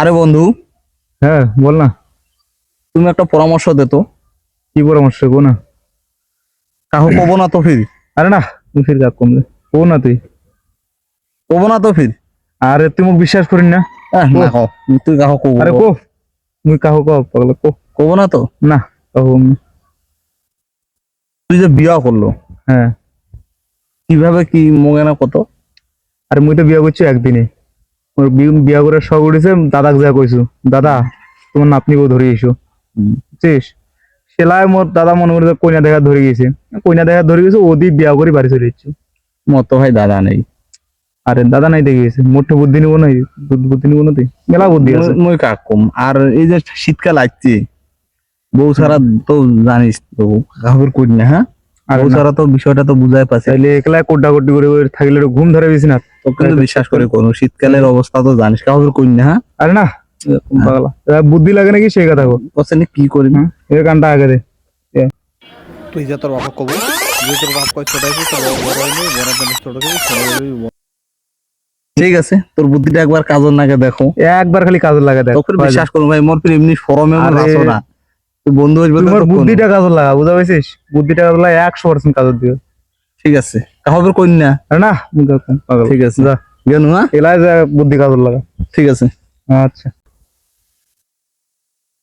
আরে বন্ধু, হ্যাঁ বল না। তুমি একটা পরামর্শ দে তো। কি পরামর্শ কো না। কাহো কব না তো ফির। আরে না, তুই ফির কাক কমলে কো না তুই। কব না তো ফির। আরে তুই মোক বিশ্বাস করিস না। কো। না কও, তুই কাহো কব। আরে কো, মুই কাহো কও পাগল কো। কব না তো। না কাহো না। তুই যে বিয়া করলো, হ্যাঁ। কিভাবে কি মগে না কত? আরে মুই তো বিয়া করছি একদিনে। মোর বিয়া করে শখ উঠেছে, দাদাক যা কইছু, দাদা তোমার নাতনি বউ ধরে এসো, বুঝছিস। সেলাই মোর দাদা মনে করে কইনা দেখা ধরে গেছে, কইনা দেখা ধরে গেছে, ওদি বিয়া করে বাড়ি চলে যাচ্ছ। মত ভাই দাদা নেই। আরে দাদা নাই দেখে গেছে, মোটে বুদ্ধি নিবো না, বুদ্ধি নিবো না তুই, মেলা বুদ্ধি আছে। মুই কাক কম। আর এই যে শীতকাল আসছে, বউ ছাড়া তো জানিস তো কাহবের কই না। হ্যাঁ, আরে বউ না, ছাড়া তো বিষয়টা তো বুঝাই পাচ্ছে। তাইলে একলা কোড্ডা কোড্ডি করে থাকলে তো ঘুম ধরে বেশি না। তো কিন্তু বিশ্বাস করে কোনো শীতকালের অবস্থা তো জানিস, কাহবের কই না। হ্যাঁ, আরে না, পাগলা বুদ্ধি লাগে নাকি সেই কথা কো। কোসেন কি করি না। এই গানটা আগে দে। তুই যে তোর বাপা কব যে তোর বাপ কয় ছোট হয়েছে তোর বড় হয়নি বড় হয়নি ছোট হয়েছে ছোট হয়েছে। ঠিক আছে, তোর বুদ্ধিটা একবার কাজের নাগে দেখো। একবার খালি কাজে লাগা দেখ, তোকে বিশ্বাস করো ভাই, মোর ফির এমনি ফরমে আরে, আসো না। তুই বন্ধু হইবে তুই তো মোর তখন। বুদ্ধিটা কাজে লাগা, বুঝা পাইছিস, বুদ্ধিটা কাজে লাগা 100% কাজে দিও। ঠিক আছে, কাহবের কই না। আরে না পাগল, ঠিক আছে, যা গেনু। হ্যাঁ, এলাই যা বুদ্ধি কাজে লাগা। ঠিক আছে। আচ্ছা।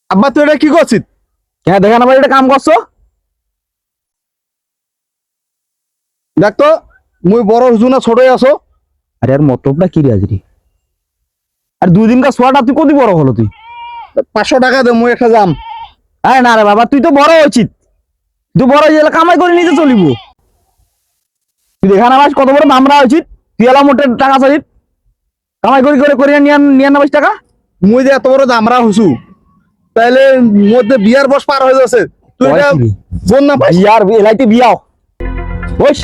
আব্বা তুই এটা কি করছিস? হ্যাঁ দেখা না ভাই, এটা কাম করছো। দেখ তো, মুই বড় হইছু না ছোটই আছো? আরে আর মতলবটা কি রে আজরি? আর দুই দিন কা সোয়াটা তুই কত বড় হলো তুই? 500 টাকা দে, মুই একটা যাম। আরে না রে বাবা, তুই তো বড় হইছিস, তুই বড় হয়ে গেলে কামাই করে নিতে চলিব। তুই দেখা না ভাই কত বড় দামরা হইছিস, তুই এলা মোটে টাকা চাইছিস, কামাই করে করে করে নিয়ে 99 টাকা। মুই যে এত বড় দামরা হইছু, তাইলে মধ্যে বিয়ার বয়স পার হয়ে যাচ্ছে। তুই এটা বোন না পাইস? বিয়ার এলাইতে বিয়াও বস,